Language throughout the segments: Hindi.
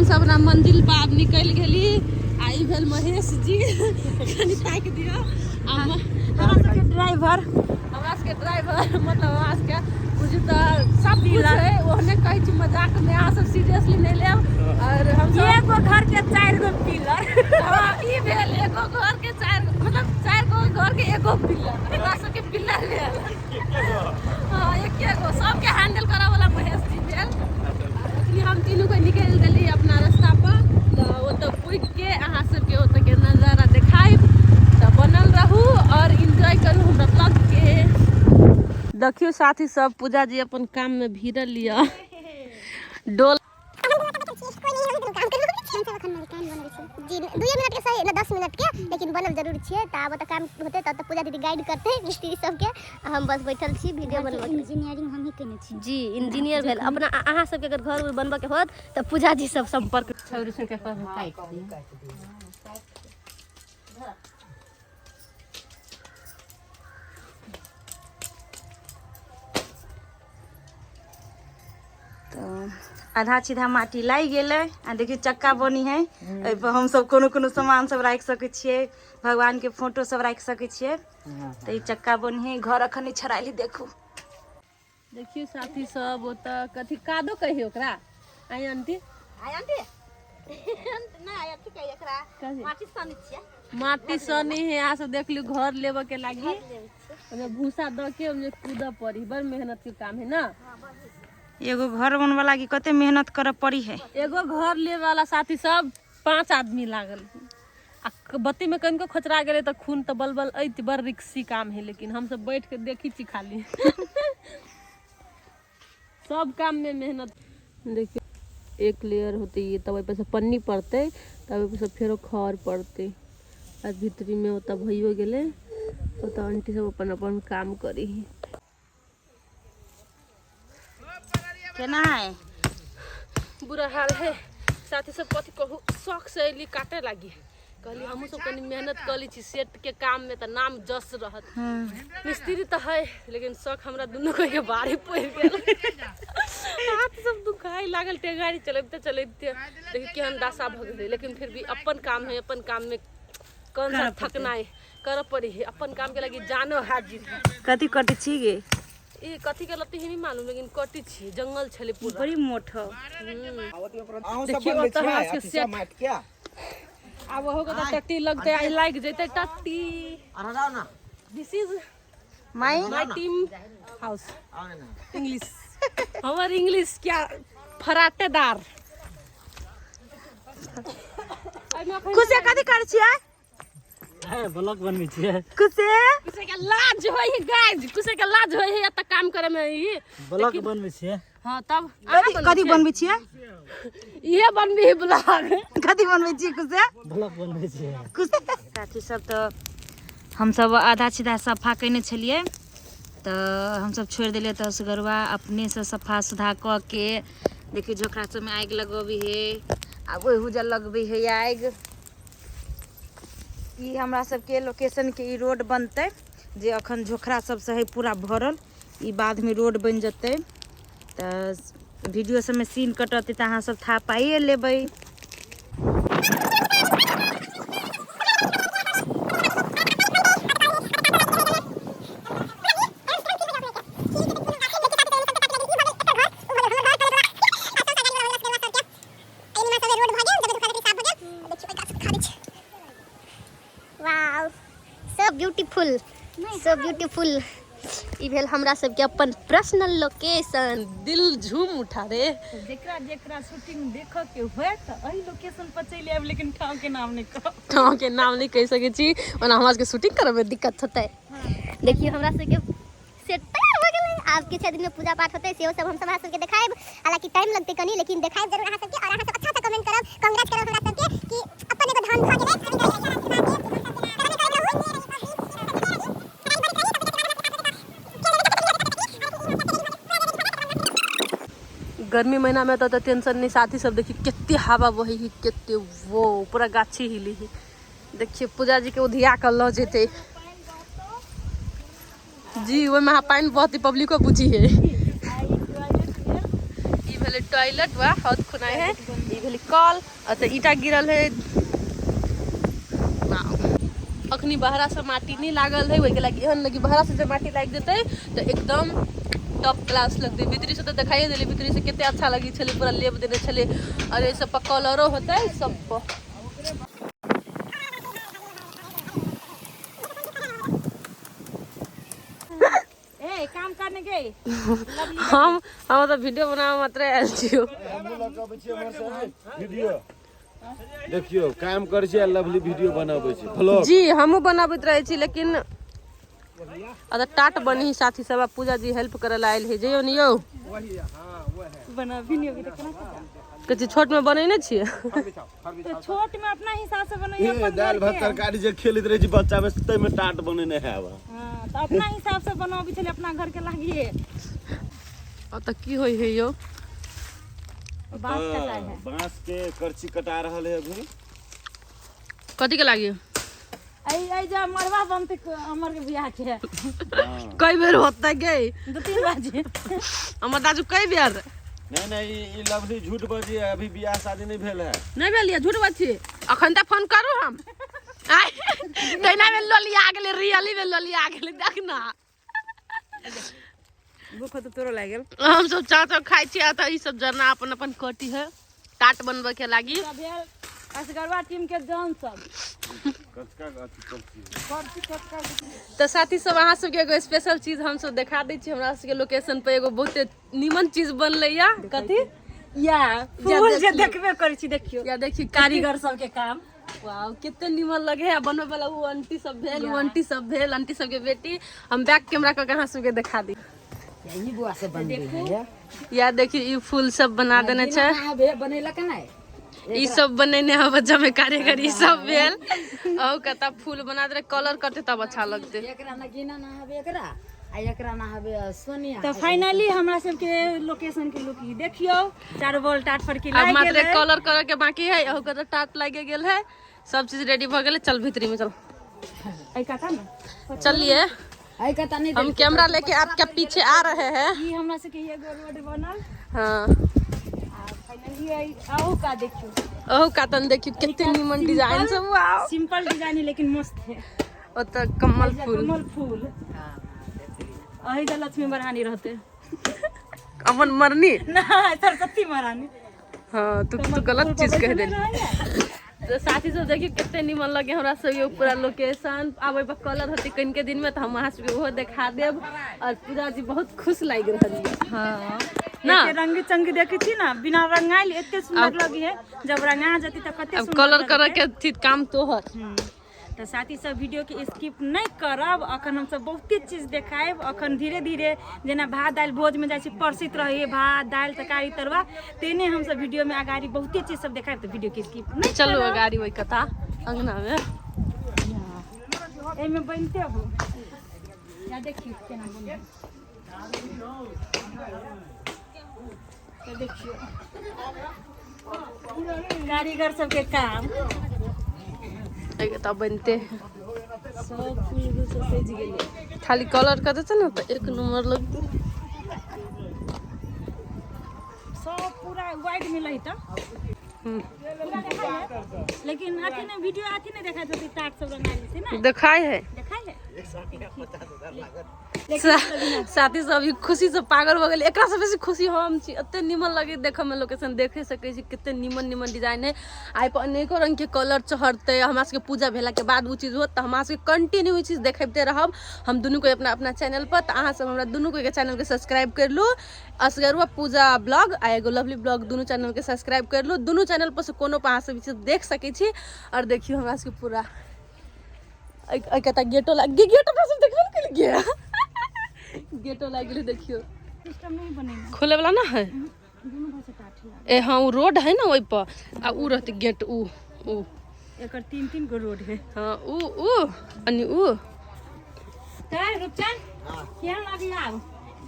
हम सब ना मंजिल पर आब निकल गेली। आई भेल महेश जी कनी ताक दियो हमरा सबके ड्राइवर मतलब हमरा सबके बुझ त सब कुछ है ओहने कहै छी मजाक में अहाँ सब सीरियसली नहीं लेब। और हम एगो घर के 4 गो पिलर हां ई भेल एगो घर के 4 मतलब 4 गो घर के एगो पिलर हमरा सबके पिलर भेल हां एके गो सबके हैंडल करे वाला महेश जी भेल। इसलिए हम तीनों को निकल गेली अपना रास्ता पर तो ओत पुग के अहाँ सबके ओत के नजारा देखाइब तो बनल रहू और एंजॉय करू हमरा ब्लॉग के। देखियो साथी सब पूजा जी अपन काम में भिड़ल लिया डोल जी 2 मिनट के सही ना 10 मिनट के लेकिन बनल जरूर छे त आब त काम होते त पूजा दीदी गाइड करते मिस्त्री सब के हम बस बैठल छी वीडियो बनबै। इंजीनियरिंग हम ही केने छी जी इंजीनियर भेल अपना अहाँ सब के अगर घर बनबे के होत त पूजा जी सब संपर्क छौरी से के काट दी। तो आधा सीधा माटी लाग गेलै आ देखिए चक्का बनी है एहि पर हम सब कोनो सामान सब राख सके छिए भगवान के फोटो सब राख सके छिए। तो ई चक्का बनी है घर अखन छड़ाइली देखू देखियो साथी सब ओत कथी कादो कहियो ओकरा आई आंटी ना आया ठीक है एकरा माटी सनी छिए माटी सनी है यहाँ से देख लियो घर लेबे के लागी ओमे भूसा द के ओमे कूद पड़ी बड़ मेहनत के काम है ना। एगो घर बनवा लागी कते मेहनत करे पड़ी है। एगो घर ले वाला साथी सब 5 आदमी लागल आ बत्ती में कनको खचरा गेले तो खून तो बलबल ऐत बड़ रिक्सी काम है लेकिन हम सब बैठ के देखी छी खाली सब काम में मेहनत। देखिए एक लेयर होती है तब पे से पन्नी पड़ते तब पे से फेरो खर पड़ते आज भीतरी में होता भइयो गेले तो आंटी सब अपन अपन काम करी केना है बुरा हाल है साथी सब कथी कहू शौक से अली काटे लगी कहली हमहू सब कनी मेहनत कली छी सेट के काम में त नाम जस रहत मिस्त्री त है लेकिन शौक हमरा दुनू को के बारी पड़ गेल हाथ सब दुखाई लागल टेगाड़ी चलबते देखि केहन दासा भ गेल लेकिन फिर भी अपन काम है अपन काम में कौन सा थकना है कर पड़ी है अपन काम के लगी जानो हाजिर कथी कटे छी गे ई कथी के लत्ती नहीं मालूम लेकिन कटी छी जंगल छले पूरा बड़ी मोट हो देखियो त हाथ के सेट क्या अब होगा तो टट्टी लगते आई लाइक जते टट्टी अरे जाओ ना this is my team house English हमार इंग्लिश क्या फराटेदार कुसे कथी कर छिए है ब्लॉग बनबै छिए कुसे के लाज होई है गाइस कुसे के लाज होई है त काम करे में ई ब्लॉग बनबै छिए। हां तब कथी बनबै छिए ये बनबी है ब्लॉग कथी बनबै छिए कुसे ब्लॉग बनबै छिए कुसे साथी सब तो हम सब आधा सीधा सफा कइने छलिए तो हम सब छोड़ दिले तो असगरवा अपने से सफा सुधा क के देखिए झोकरा सब में आग लगबी है अब ओहि हुजल लगबी है आग ई हमरा सबके लोकेशन के ई रोड बनते जे अखन झोकरा सब से है पूरा भरल ई बाद में रोड बन जते तो वीडियो सब में सीन कटते तो अहाँ सब था पाइए लेबै। सो ब्यूटीफुल ई भेल हमरा सब के अपन पर्सनल लोकेशन दिल झूम उठा रे जेकरा जेकरा शूटिंग देखे के होय त एही लोकेशन पर चले आब लेकिन ठाव के नाम नहीं कह ठाव के नाम नहीं कह सके छी ओना हमरा के शूटिंग करे में दिक्कत होतै। देखिए हमरा सब के सेट तैयार हो गेलै आज के 6 दिन में पूजा पाठ होतै सेहो सब हम सब अहाँ सब के देखाइब हालांकि टाइम लगतै कनी लेकिन देखाइब जरूर अहाँ सब के और अहाँ सब अच्छा से कमेंट करब कांग्रेस करब हमरा सब के कि अपन एगो धान खा गेलै गर्मी महीना में तो टेंशन नहीं साथी सब देखिए कितने हवा बही ही कितने वो पूरा गाछी हिली ही देखिए पूजा जी के उधिया कर लो जेते जी वो में पानी बहुत ही पब्लिक को बुझी है ई भेले टॉयलेट बा हद खुनाए है ई भेले कल अच्छा ईटा गिरल है अखनी बहरा से माटी नहीं लागल है वही के लगी एहन लगी बहरा से जब माटी लाग जेतै तो एकदम टॉप क्लास लगते भीतरी से तो दिखाई दिले भीतरी से कितने अच्छा लगी छले पूरा लेप देने छले और ये सब कलरो होता है सब पर काम करने के हम तो वीडियो बनावे मात्र आयल छियो वीडियो देखियो काम कर छै लवली वीडियो बनाबै छै व्लॉग जी हमहू बनाबैत रहे छी लेकिन अदा टाट बनी साथी सब पूजा जी हेल्प करे आयल है जइयो न यौ बना भी नहीं होगी तो केना कथि छोट में बनै नै छियै तो छोट में अपना हिसाब से बनाइए अपन दाल भात तरकारी जे खेलैत रहै छी बच्चा में तै में टाट बनेने हैब हां तो अपना हिसाब से बनाबी छले अपना घर के लागिए त की होय है यो बांस कटा है बांस के करची कटा रहल है अभी कथि के लागी आई जा मरवा बनते अमर के बियाह के कई बेर होता गे 2-3 बजे हमर दाजू कई बेर नहीं ई लवली झूठ बजी है अभी बियाह शादी नहीं भेल है नहीं भेलिए झूठ बात छी अखन त फोन करू हम तैना में लोलिया आ गेले रियली में लोलिया आ गेले देख ना भूख तो तोरो लाग गेल हम सब चाचा खाइ छी आ त ई सब जना अपन अपन कटी है टाट बनबे के लागी असगरवा टीम के जान सब तो साथी सब अहाँ सबके एगो स्पेशल चीज हम सब दिखा दै छी हमरा सबके लोकेशन पे एगो बहुते नीमन चीज बनले या कथि या फूल जे देखबे करै छी देखियो या देखी कारीगर सब के काम वाओ कितने नीमन लगे है बनवे वाला वो आंटी सब भेल वो आंटी सब भेल आंटी सब के बेटी हम बैक कैमरा क अहाँ सबके दिखा दी यही बुआ से बन रही है या देखी ई फूल सब बना देने छै आबे बनेला के नै ई सब बनेने है बच्चा में कारीगरी सब भेल औ कता फूल बना दे कलर करते तब अच्छा लगते एकरा ना गिना ना हबे एकरा आ एकरा ना हबे सोनिया तो फाइनली हमरा सब के लोकेशन के लोग ई देखियो 4 बॉल टाट पर के अब मात्र कलर करे के बाकी है औ कता टाट लागे गेल है सब चीज रेडी भ गेल चल भीतरी में चल आई काटा ना चलिए आई काटा नहीं हम कैमरा लेके आपके पीछे आ रहे हैं ई हमरा से के एगो रोड बनल हां फाइनली आई आओ का देखियो ओह कातन देखियो कितने नीमन डिजाइन सब वाओ सिंपल डिजाइन है लेकिन मस्त है ओ त कमल फूल कमल फूल हां अही त लक्ष्मी महारानी रहते अपन मरनी ना सरस्वती महारानी हां तू गलत चीज कह देली तो साथी सब देखिए कितने नीमन लगे हमरा सब ये पूरा लोकेशन आबे पर कलर होते कन के दिन में तो हम वहां से वो दिखा देब और पूजा जी बहुत खुश लाग रहल है हां ना रंग चंग देखे छी ना बिना रंगाइल एते सुंदर लगी है जब रंगा जती त कते अब सुंदर कलर करे के थी काम तोहर तो साथी सब वीडियो के स्किप नहीं करब अखन हम सब बहुते चीज देखाएब अखन धीरे धीरे जेना भात दाल भोज में जाय छी परसित रहे भात दाल तरकारी तरुआ तेने हम सब वीडियो में आगारी बहुते चीज सब देखाएब तो वीडियो के स्किप नहीं चलो गाड़ी वही कथा अंगना में ए में बनते हो या देखियो केना बने तो देखियो कारीगर सब के काम तब बनते सब फूल से सज गेले खाली कलर कर देते ना तो एक नंबर लगते सब पूरा वाइट मिले त लेकिन अथी ने वीडियो अथी ने देखा देती टाट सब रंगाई थी ना दिखाई है देखा है साथी सब खुशी से पागल हो गेल एकरा से बेसी खुशी हम छी एते निमन लगे देखे में लोकेशन देखे सकै छी कितने निमन निमन डिजाइन है आई पर अनेको रंग के कलर चढ़ते हमरा सबके पूजा भेला के बाद वो चीज होत त हमरा सबके कंटिन्यू ई चीज देखबते रहब हम दुनू को अपना अपना चैनल पर त अहाँ सब हमरा दुनू को के चैनल के सब्सक्राइब कर लो असगरुआ पूजा ब्लॉग आ एगो लवली ब्लॉग दुनू चैनल के सब्सक्राइब कर लो दुनू चैनल पर से कोनो पर अहाँ सब चीज देख सकै छी और देखियो हमरा सबके पूरा कहता गेटो लग गेटो पर सब देखबे के लिए गेटो लग गेले देखियो सिस्टम नहीं बनेगा खोले वाला ना है दोनों भाषा काट ए हाँ वो रोड है ना वही पर आ ऊ रहते गेट ऊ एकर 3-3 गो रोड है हाँ ऊ अनि ऊ काय रुपचन क्या लागी आब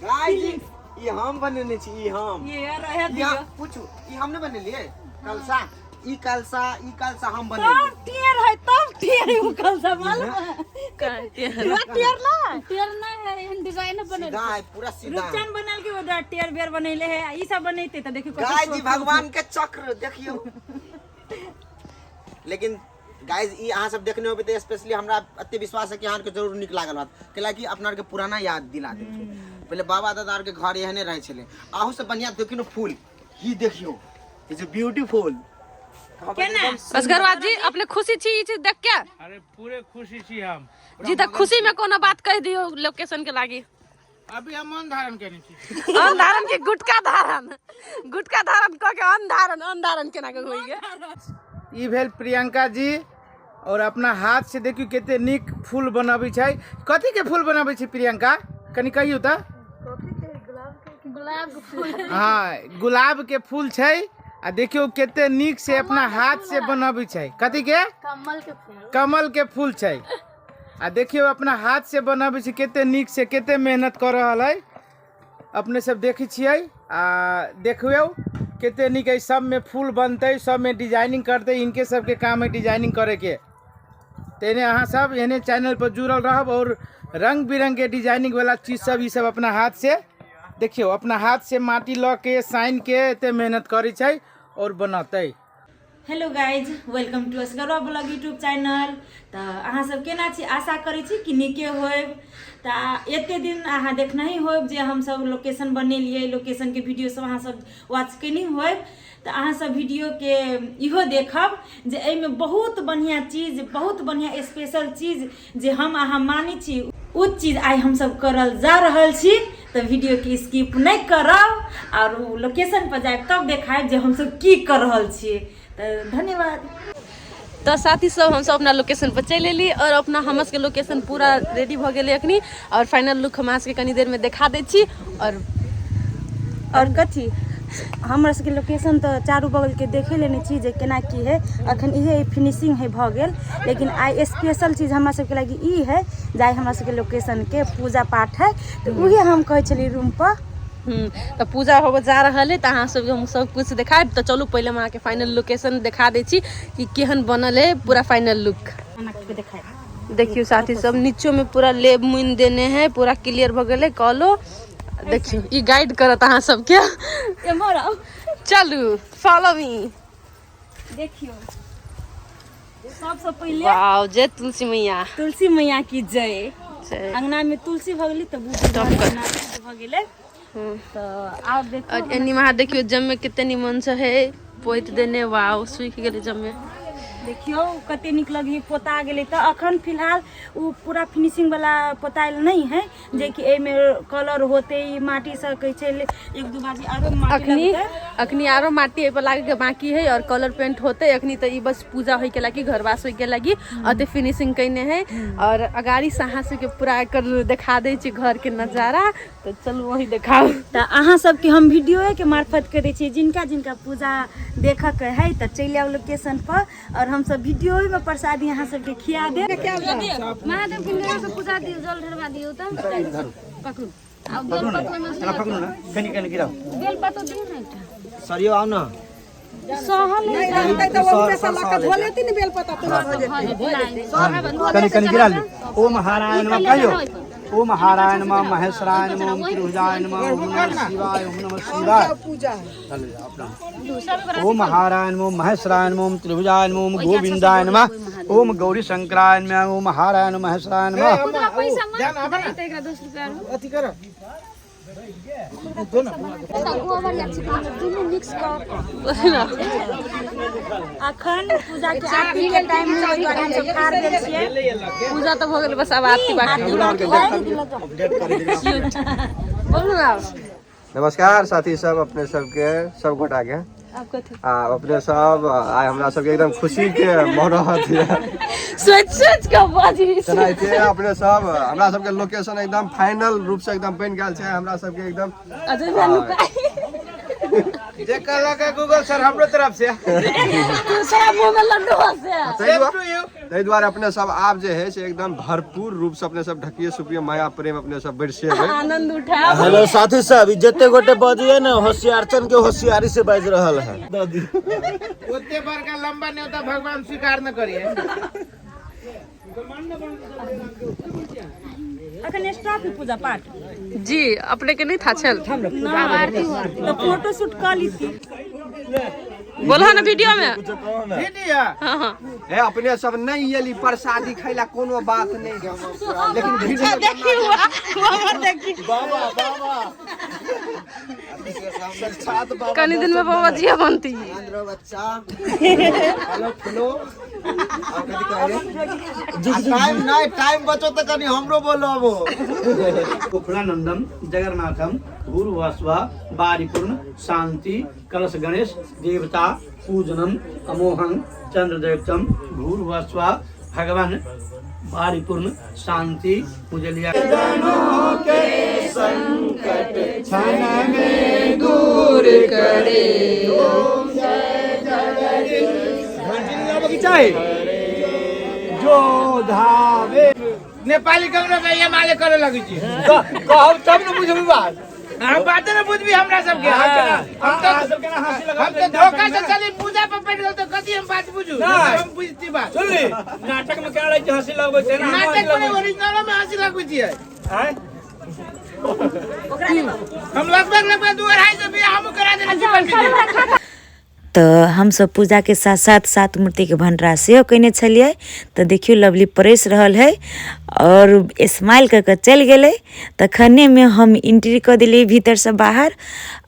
गाइस ई हम बनेने छी ई हम ये रहे या पूछू ई हमने बनेलिए कलसा ई कलसा हम बनेंगे। टियर है तब टियर उ कलसा मालूम है टियर ना है एहन डिजाइन बनल सीधा है, पूरा सीधा है। रुपचान बनल के ओदा टियर बेर बनैले है ई सब बनैते त देखियो गाय जी भगवान के चक्र देखियो। लेकिन गाइज ई अहाँ सब देखने होबे त स्पेशली हमरा अति विश्वास है कि अहाँ के जरूर निक लागल बात कैला कि अपना के पुराना याद दिला दे। पहले बाबा दादा के घर एहने रहे छले। आहू से बढ़िया देखियो न फूल ई देखियो इज ब्यूटीफुल। बस घरवाद जी अपने खुशी छी ई चीज देख के? अरे पूरे खुशी छी हम जी त खुशी में कोनो बात कह दियो लोकेशन के लागी। अभी हम अन्न धारण करने छी। अन्न धारण के गुटका धारण क के अन्न धारण केना के होई गे? ई भेल प्रियंका जी और अपना हाथ से देखियो केते निक फूल बनाबै छै। कथी के फूल बनाबै छै प्रियंका कनी कहियो त? गुलाब के फूल। हाँ गुलाब के फूल छै आ देखियो केते निक से अपना हाथ से बनाबै छै। कथी के? कमल के फूल। कमल के फूल छै आ देखियो अपना हाथ से बनाबै छै केते निक से केते मेहनत कर रहल है। अपने सब देखै छियै आ देखियो केते निक है। सब में फूल बनते सब में डिजाइनिंग करते इनके सब के काम है डिजाइनिंग करे के। तेने अहाँ सब एहने चैनल पर जुड़ल रहब और रंग बिरंग के डिजाइनिंग वाला चीज सब ई सब अपना हाथ से देखियो अपना हाथ से माटी ल के साइन के एते मेहनत करे छै और बनाते। Hello guys welcome to Asgarwa blog YouTube channel. तो अहाँ सब केना छी? आशा करै छी कि नीके होब। तो एते दिन अहाँ देखना ही होब जे हम सब लोकेशन बनेलिए लोकेशन के वीडियो सब अहाँ सब वॉच केनी होब। तो अहाँ सब वीडियो के इहो देखब जे एमे बहुत बढ़िया चीज बहुत बढ़िया स्पेशल चीज जे हम अहाँ मानी छी उ चीज आई हम सब करल जा रहल छी। तो वीडियो के स्किप नहीं करब और लोकेशन पर जाए तब देखाब जे हम सब की कर रहल छी। तो धन्यवाद। तो साथी सब हम सब अपना लोकेशन पर चल एली और अपना हमस के लोकेशन पूरा रेडी भ गेले अखनी और फाइनल लुक हम के कनी देर में दिखा दै छी। और कथी हमरा सबके लोकेशन तो चारू बगल के देखे लेने छी जे केना की है। अखन इहे फिनिशिंग है भ गेल लेकिन आई स्पेशल चीज हमरा सबके लागी ई है जाय हमरा सबके लोकेशन के पूजा पाठ है। तो उहे हम कहे छली रूम पर तो पूजा होबे जा रहल है। तो अहाँ सब हम सब कुछ दिखाएब। तो चलू पहले हम अहाँके फाइनल लोकेशन दिखा दै छी कि केहन बनल है पूरा फाइनल लुक। देखियो साथी सब नीचो में पूरा लेब मुइन देने हैं पूरा क्लियर भ गेल है कॉलो। देखियो ई गाइड करत अहाँ सबके। चलू फॉलो मी। देखियो सबसे पहले वाओ जय तुलसी मैया की जय। अंगना में तुलसी भ गेली तो भ गेले। तो आप देखो और एनी वहाँ देखियो जम्मे कितने निमन से है पोत देने। वाओ सूख गेले जम्मे। देखियो कते निक लगी पोता गेले। तो अखन फिलहाल उ पूरा फिनिशिंग वाला पोताइल नहीं है जे कि ए में कलर होते ई माटी से कह छै एक दो बाजी आरो माटी लगते। अखनी आरो माटी पे लागे के बाकी है और कलर पेंट होते। अखनी तो ई बस पूजा होय के लागी घरवास होय के लागी अते फिनिशिंग कइने है और अगाड़ी साहस के पूरा कर दिखा दे छी घर के नजारा। तो चलू वही दिखाओ। तो अहाँ सबके हम वीडियो के मार्फत करे छी जिनका जिनका पूजा देखा के है तो चल आओ लोकेशन पर और हम सब वीडियो में प्रसादी यहाँ सबके खिया दे। महादेव के निरा से पूजा दियो जल ढरवा दियो त पकड़ू अब बेल पत्तो में से पकड़ू ना कनी कनी गिराओ बेल पत्तो दियो ना एकटा सरियो आओ ना सहल कनी कनी गिरा ले। ओम नारायण नमः कहियो ओम नारायण नमः महेश्वराय नमः ओम त्रिभुजाय नमः ओम नमः शिवाय ओम नमः शिवाय ओम नारायण नमः महेश्वराय नमः ओम त्रिभुजाय नमः ओम गोविंदाय नमः ओम गौरी शंकराय नमः ओम नारायण नमः महेश्वराय नमः। पैसा मत एकरा 10 रुपया अथी कर ओवर या चिकन दुनु मिक्स कर। अखन पूजा के आरती के टाइम में हम सब ठार गेल छियै। पूजा तो हो गेल बस अब आरती बाकी बोलू ना। नमस्कार साथी सब अपने सबके सब गोटा के अपने सब आइ हमरा सबके एकदम खुशी के मौरहत सोच के बाजी छै। अपने सब हमरा सबके लोकेशन एकदम फाइनल रूप से एकदम बन गेल छै। हमरा सबके एकदम जे कहला का गूगल सर हमरो तरफ से दूसरा मुंह में लड्डू हंसे ताहि दुआरे अपने सब आप जे है से एकदम भरपूर रूप से अपने सब ढकिए सुपिए माया प्रेम अपने सब बढ़िए आनंद उठा। हेलो साथी सब जते गोटे बजिए ना होशियारचन के होशियारी से बाज रहल है। ओते बड़का लंबा न्योता भगवान स्वीकार न करिए। अखन स्टॉप पूजा पाठ जी अपने के नहीं था चल तो फोटो शूट कर ली थी बोला ना वीडियो में वीडियो है अपने सब नहीं एली प्रसादी खैला कोनो बात नहीं लेकिन वीडियो देखी हुआ देखी कनी दिन में बाबा जी बनती बच्चा हेलो फ्लो टाइम नहीं टाइम बचो तो कनी हमरो बोलो अब कुफलानंदम जगन्नाथम भूर्भुवस्वा बारिपूर्ण शांति कलश गणेश देवता पूजनम अमोहं चंद्रदेवतम भूर्भुवस्वा भगवान बारिपूर्ण शांति मुझे लिया जो धावे नेपाली कमरा में ये माले करे लगी छी कहब तब न बुझबी बात हम बात न बुझबी हमरा सब के हम तो धोखा से चली पूजा पर बैठ गए तो कथि हम बात बुझू हम बुझती बात सुन ली नाटक में क्या रही हंसी लगबै छै ना नाटक में ओरिजिनल में हंसी लगबै छी हैं हम लगभग 2-2.5 से बियाह हम करा देना जीवन के। तो हम सब पूजा के साथ साथ 7 मूर्ति के भंडारा सेहो कने छलिए। तो देखियो लवली परेस रहल है और स्माइल करके चल गेले। तखने में हम एंट्री कर दिली भीतर से बाहर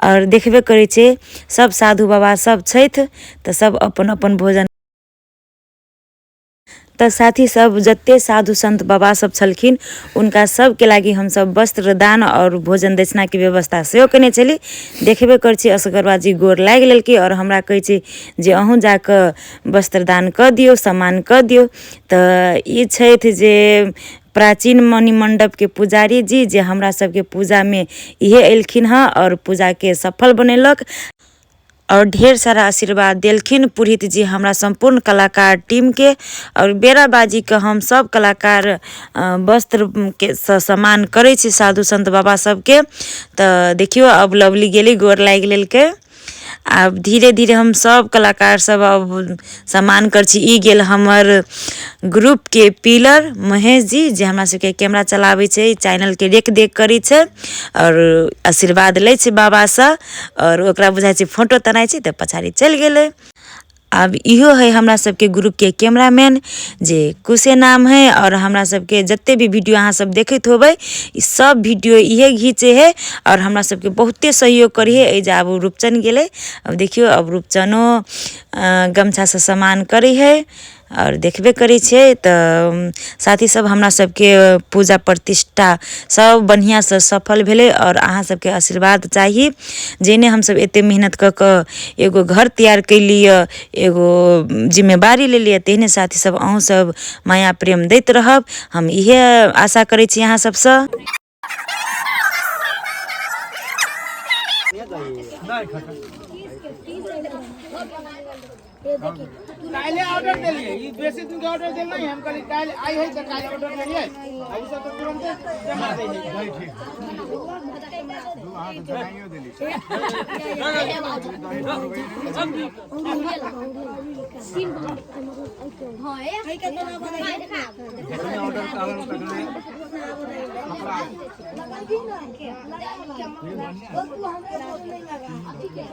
और देखबे करे छे सब साधु बाबा सब छैथ तो सब अपन अपन भोजन तो साथी सब जत्ते साधु संत बाबा सब छलखिन उनका सब के लागी हम सब वस्त्र दान और भोजन दक्षिणा के व्यवस्था सेहो कने छली। देखबे कर छी असगरवा जी गोर लाग लेलकी और हमरा कहै छी जे अहूँ जाके वस्त्र दान क दियो सम्मान क दियो। तो ई छैथ जे प्राचीन मणि मंडप के पुजारी जी जे हमरा सबके पूजा में इहे एलखिन हैं और पूजा के सफल बनेलक और ढेर सारा आशीर्वाद देलखिन पुरोहित जी हमरा संपूर्ण कलाकार टीम के। और बेराबाजी के हम सब कलाकार वस्त्र के सम्मान करे छी साधु संत बाबा सबके। तो देखियो अब लवली गेली गोर लाग लेलके। अब धीरे धीरे हम सब कलाकार सब अब सम्मान कर छी। ई गेल हमर ग्रुप के पिलर महेश जी जे हमरा सबके कैमरा चलाबै छै चैनल के देख करै छै और आशीर्वाद लै छै बाबा से और ओकरा बुझाइ छै फोटो तनाइ छै तो पछाड़ी चल गेलै। अब इहो है हमरा सबके ग्रुप के कैमरामैन जे कुशे नाम है और हमरा सबके जत्ते भी वीडियो अहाँ सब देखैत होबै ई सब वीडियो इहे घीचे है और हमरा सबके बहुते सहयोग करी है। ए जा अब रूपचन गेले। अब देखियो अब रूपचनो गमछा से सम्मान करी है और देखबे करी छे। तो साथी सब हमरा सबके पूजा प्रतिष्ठा सब बढ़िया से सफल भेले और अहाँ सबके आशीर्वाद चाहिए जेने हम सब एते मेहनत क के एगो घर तैयार कैलिए एगो जिम्मेवारी ले लिए तेहने साथी सब अहूँ सब माया प्रेम दैत रहब हम इहे आशा करै छी अहाँ सबसे। काले ऑर्डर देलिए ई बेसी दिन के ऑर्डर देल नहीं हम कहली काल आई है तो काल ऑर्डर देलिए अभी सब तो तुरंत जमा दे दे ठीक दो हाथ बनाइयो देली हां है के तो बनाई देखा ऑर्डर कागज तकले ठीक है